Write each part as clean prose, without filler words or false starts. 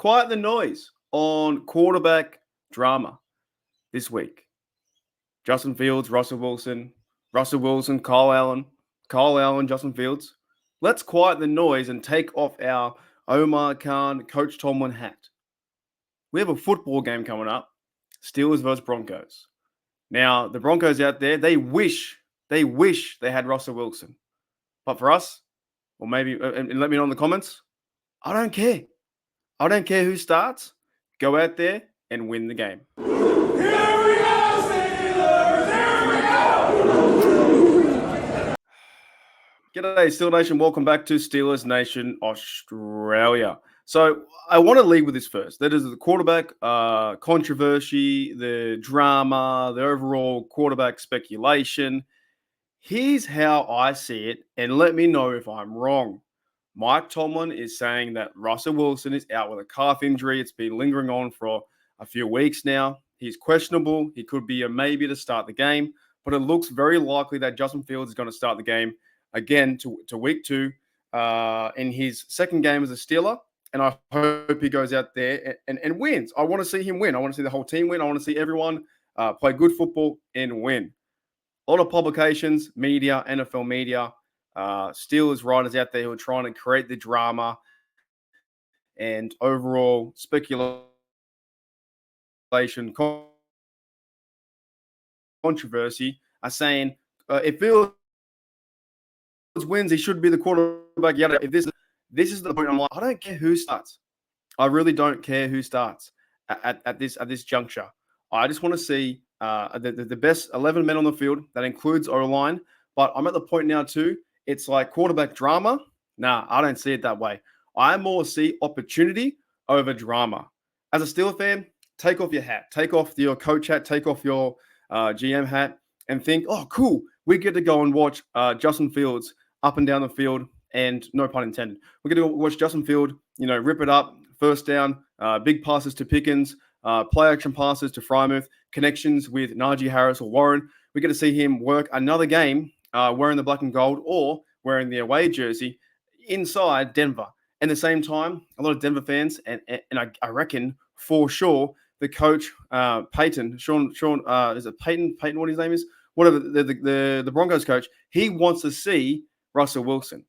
quiet the noise on quarterback drama this week. Justin Fields, Russell Wilson, Kyle Allen, Justin Fields. Let's quiet the noise and take off our Omar Khan, Coach Tomlin hat. We have a football game coming up, Steelers versus Broncos. Now, the Broncos out there, they wish they had Russell Wilson. But for us, or maybe, and let me know in the comments, I don't care. I don't care who starts. Go out there and win the game. Here we go, Steelers! Here we go! G'day, Steel Nation. Welcome back to Steelers Nation Australia. So I want to lead with this first. That is the quarterback controversy, the drama, the overall quarterback speculation. Here's how I see it, and let me know if I'm wrong. Mike Tomlin is saying that Russell Wilson is out with a calf injury. It's been lingering on for a few weeks now. He's questionable. He could be a maybe to start the game, but it looks very likely that Justin Fields is going to start the game again to week 2 in his second game as a Steeler. And I hope he goes out there and wins. I want to see him win. I want to see the whole team win. I want to see everyone play good football and win. A lot of publications, media, NFL media, Steelers writers out there who are trying to create the drama and overall speculation, controversy are saying if Fields wins, he should be the quarterback. Yada. If this is the point, I'm like, I don't care who starts. I really don't care who starts at this juncture. I just want to see the best 11 men on the field. That includes O-line. But I'm at the point now too. It's like quarterback drama. Nah, I don't see it that way. I more see opportunity over drama. As a Steeler fan, take off your hat. Take off your coach hat. Take off your GM hat and think, oh, cool. We get to go and watch Justin Fields up and down the field. And no pun intended. We're going to watch Justin Field, rip it up, first down, big passes to Pickens, play action passes to Frymouth, connections with Najee Harris or Warren. We get to see him work another game wearing the black and gold or wearing the away jersey inside Denver. At the same time, a lot of Denver fans, and I reckon for sure, the coach, Peyton, Sean, is it Peyton, what his name is? Whatever, the Broncos coach, he wants to see Russell Wilson.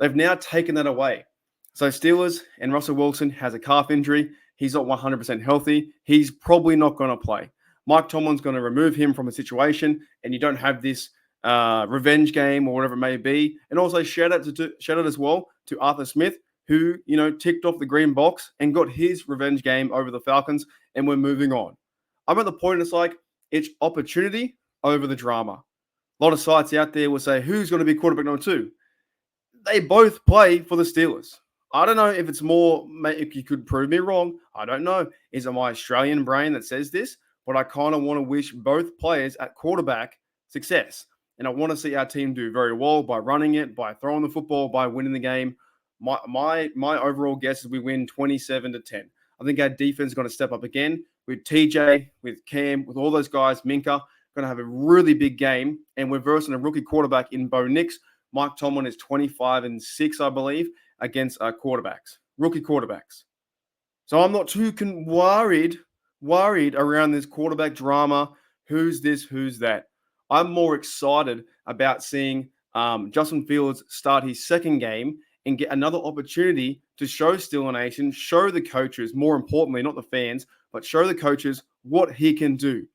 They've now taken that away. So Steelers and Russell Wilson has a calf injury. He's not 100% healthy. He's probably not going to play. Mike Tomlin's going to remove him from a situation, and you don't have this revenge game or whatever it may be. And also shout out as well to Arthur Smith, who ticked off the green box and got his revenge game over the Falcons, and we're moving on. I'm at the point it's opportunity over the drama. A lot of sites out there will say, who's going to be quarterback number 2? They both play for the Steelers. I don't know if it's more, if you could prove me wrong. I don't know. Is it my Australian brain that says this? But I kind of want to wish both players at quarterback success. And I want to see our team do very well by running it, by throwing the football, by winning the game. My overall guess is we win 27-10. I think our defense is going to step up again with TJ, with Cam, with all those guys. Minka going to have a really big game. And we're versing a rookie quarterback in Bo Nix. Mike Tomlin is 25-6, I believe, against rookie quarterbacks. So I'm not too worried around this quarterback drama. Who's this? Who's that? I'm more excited about seeing Justin Fields start his second game and get another opportunity to show Steeler Nation, show the coaches, more importantly, not the fans, but show the coaches what he can do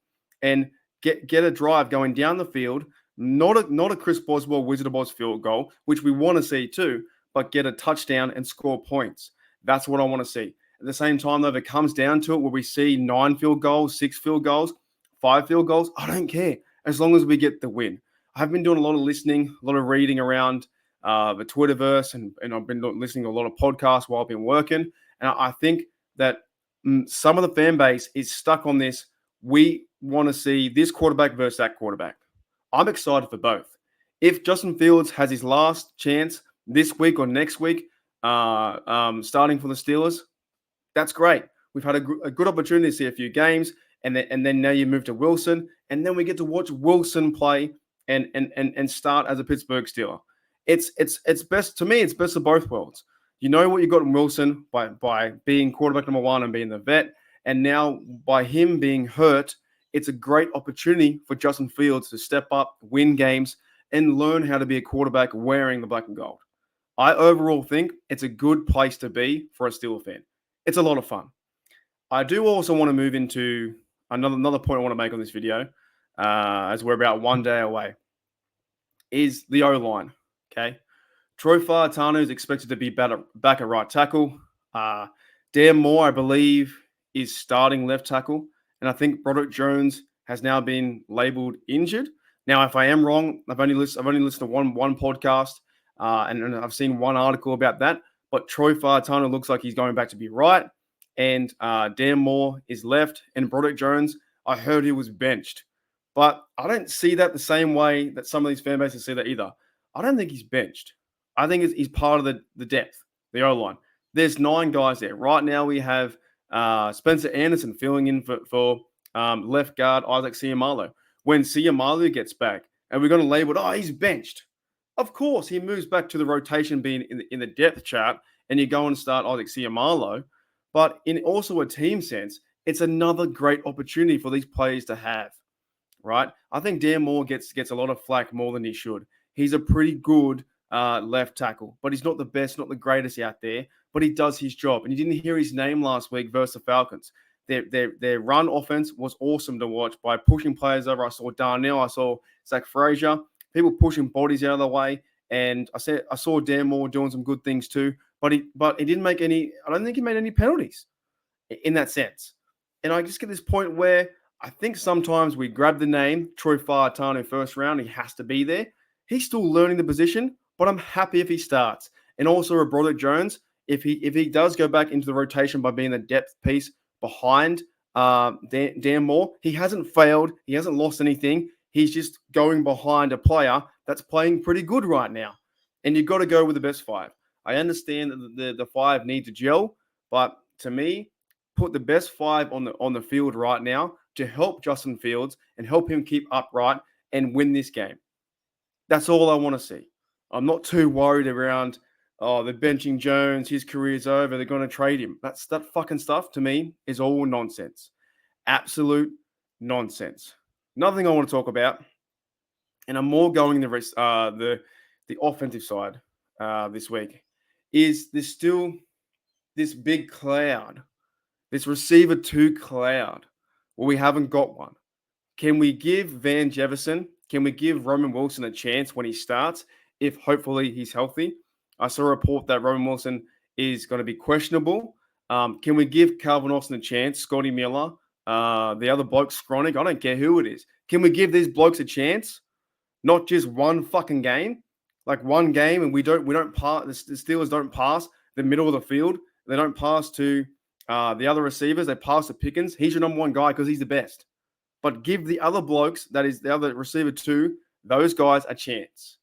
and get a drive going down the field. Not a Chris Boswell, Wizard of Oz field goal, which we want to see too, but get a touchdown and score points. That's what I want to see. At the same time, though, if it comes down to it, where we see 9 field goals, 6 field goals, 5 field goals, I don't care, as long as we get the win. I've been doing a lot of listening, a lot of reading around the Twitterverse, and I've been listening to a lot of podcasts while I've been working. And I think that some of the fan base is stuck on this. We want to see this quarterback versus that quarterback. I'm excited for both. If Justin Fields has his last chance this week or next week, starting for the Steelers, that's great. We've had a good opportunity to see a few games, and then now you move to Wilson, and then we get to watch Wilson play and start as a Pittsburgh Steeler. It's best to me. It's best of both worlds. You know what you got in Wilson by being quarterback number 1 and being the vet. And now by him being hurt, it's a great opportunity for Justin Fields to step up, win games, and learn how to be a quarterback wearing the black and gold. I overall think it's a good place to be for a Steeler fan. It's a lot of fun. I do also want to move into another point I want to make on this video, as we're about one day away, is the O-line, okay? Troy Fautanu is expected to be back at right tackle. Dan Moore, I believe, is starting left tackle. And I think Broderick Jones has now been labeled injured. Now, if I am wrong, I've only listened to one podcast, and I've seen one article about that. But Troy Fautanu looks like he's going back to be right. And Dan Moore is left. And Broderick Jones, I heard he was benched. But I don't see that the same way that some of these fan bases see that either. I don't think he's benched. I think he's part of the depth, the O-line. There's 9 guys there. Right now we have Spencer Anderson filling in for left guard Isaac Seumalo. When Seumalo gets back, and we're going to label it, he's benched. Of course, he moves back to the rotation being in the depth chart, and you go and start Isaac Seumalo. But in also a team sense, it's another great opportunity for these players to have, right? I think Dan Moore gets a lot of flack more than he should. He's a pretty good left tackle, but he's not the best, not the greatest out there, but he does his job. And you didn't hear his name last week versus the Falcons. Their run offense was awesome to watch by pushing players over. I saw Darnell, I saw Zach Frazier, people pushing bodies out of the way. And I saw Dan Moore doing some good things too, but he didn't make any, I don't think he made any penalties in that sense. And I just get this point where I think sometimes we grab the name Troy Fautanu first round, he has to be there. He's still learning the position, but I'm happy if he starts. And also a Broderick Jones, if he does go back into the rotation by being the depth piece behind Dan Moore, he hasn't failed. He hasn't lost anything. He's just going behind a player that's playing pretty good right now. And you've got to go with the best 5. I understand that the 5 need to gel, but to me, put the best 5 on the field right now to help Justin Fields and help him keep upright and win this game. That's all I want to see. I'm not too worried around, they're benching Jones, his career's over, they're going to trade him. That fucking stuff to me is all nonsense. Absolute nonsense. Another thing I want to talk about, and I'm more going the offensive side this week, is there's still this big cloud, this receiver 2 cloud, where we haven't got one. Can we give Van Jefferson, can we give Roman Wilson a chance when he starts, if hopefully he's healthy? I saw a report that Roman Wilson is going to be questionable. Can we give Calvin Austin a chance, Scotty Miller, the other bloke, Skronik? I don't care who it is. Can we give these blokes a chance? Not just one fucking game, like one game, and we don't pass. The Steelers don't pass the middle of the field. They don't pass to the other receivers. They pass to Pickens. He's your number 1 guy because he's the best. But give the other blokes, that is the other receiver 2, those guys a chance.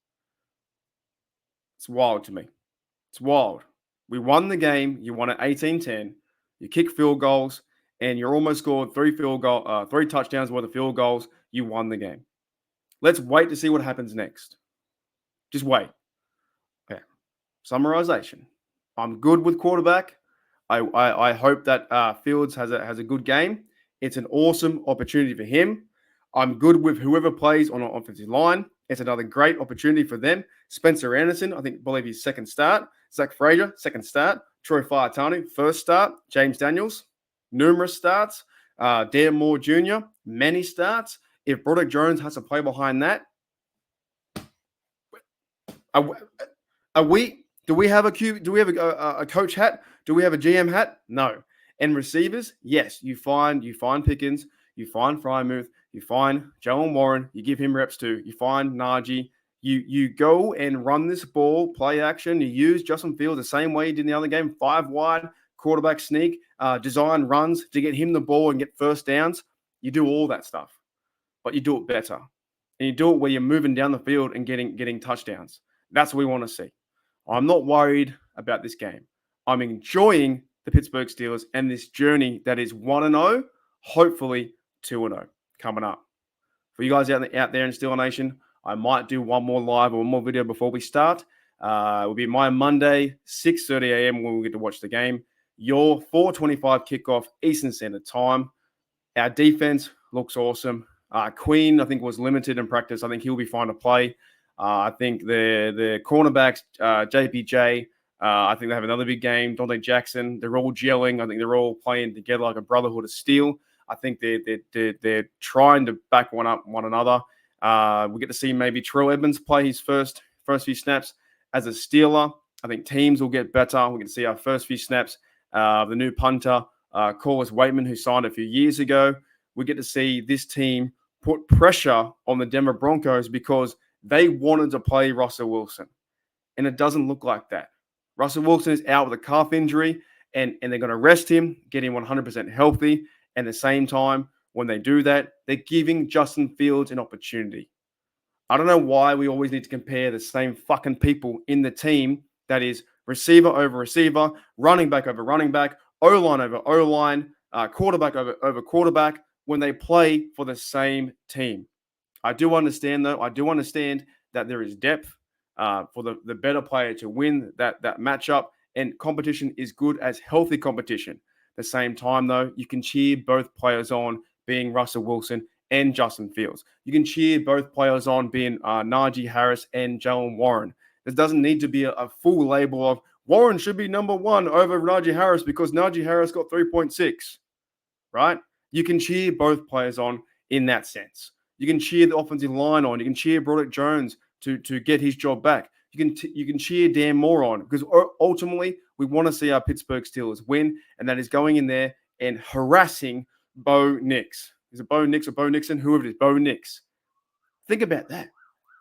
It's wild to me. It's wild. We won the game. You won at 18-10. You kick field goals, and you almost scored 3 touchdowns worth of field goals. You won the game. Let's wait to see what happens next. Just wait. Okay. Summarization. I'm good with quarterback. I hope that Fields has a good game. It's an awesome opportunity for him. I'm good with whoever plays on an offensive line. It's another great opportunity for them. Spencer Anderson, I believe his second start. Zach Frazier, second start. Troy Fautanu, first start. James Daniels, numerous starts. Dan Moore Jr., many starts. If Broderick Jones has to play behind that, do we have a coach hat? Do we have a GM hat? No. And receivers, yes, you find Pickens, you find Frymouth, you find Jalen Warren, you give him reps too. You find Najee, you go and run this ball, play action. You use Justin Fields the same way you did in the other game, 5 wide, quarterback sneak, design runs to get him the ball and get first downs. You do all that stuff, but you do it better. And you do it where you're moving down the field and getting touchdowns. That's what we want to see. I'm not worried about this game. I'm enjoying the Pittsburgh Steelers and this journey that is 1-0, hopefully 2-0 coming up. For you guys out there in Steeler Nation, I might do one more live or one more video before we start. Will be my Monday, 6:30 a.m. when we get to watch the game. Your 4:25 kickoff Eastern Standard Time. Our defense looks awesome. Queen, I think, was limited in practice. I think he'll be fine to play. I think the cornerbacks, JPJ, I think they have another big game. Dante Jackson, they're all gelling. I think they're all playing together like a brotherhood of steel. I think they're trying to back one another. We get to see maybe Terrell Edmonds play his first few snaps as a Steeler. I think teams will get better. We get to see our first few snaps. The new punter, Corliss Waitman, who signed a few years ago. We get to see this team put pressure on the Denver Broncos because they wanted to play Russell Wilson. And it doesn't look like that. Russell Wilson is out with a calf injury, and they're going to rest him, get him 100% healthy. And at the same time, when they do that, they're giving Justin Fields an opportunity. I don't know why we always need to compare the same fucking people in the team that is receiver over receiver, running back over running back, O-line over O-line, quarterback over quarterback when they play for the same team. I do understand, though. I do understand that there is depth for the better player to win that matchup, and competition is good as healthy competition. At the same time, though, you can cheer both players on, being Russell Wilson and Justin Fields. You can cheer both players on, being Najee Harris and Jalen Warren. There doesn't need to be a full label of Warren should be number one over Najee Harris because Najee Harris got 3.6, right? You can cheer both players on in that sense. You can cheer the offensive line on. You can cheer Broderick Jones to get his job back. You can cheer Dan Moore on because ultimately we want to see our Pittsburgh Steelers win, and that is going in there and harassing Bo Nix. Is it Bo Nix or Bo Nixon? Whoever it is, Bo Nix. Think about that.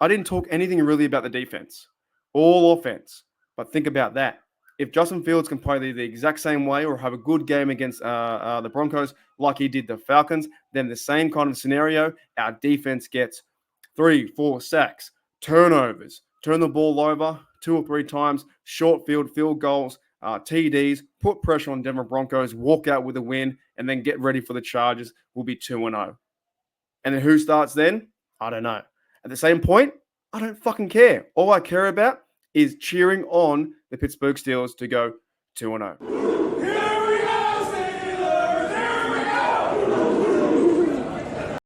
I didn't talk anything really about the defense. All offense. But think about that. If Justin Fields can play the exact same way or have a good game against the Broncos like he did the Falcons, then the same kind of scenario, our defense gets 3-4 sacks, turnovers, turn the ball over 2 or 3 times, short field goals, TDs, put pressure on Denver Broncos, walk out with a win, and then get ready for the Chargers. We'll be 2-0. And then who starts then? I don't know. At the same point, I don't fucking care. All I care about is cheering on the Pittsburgh Steelers to go 2-0.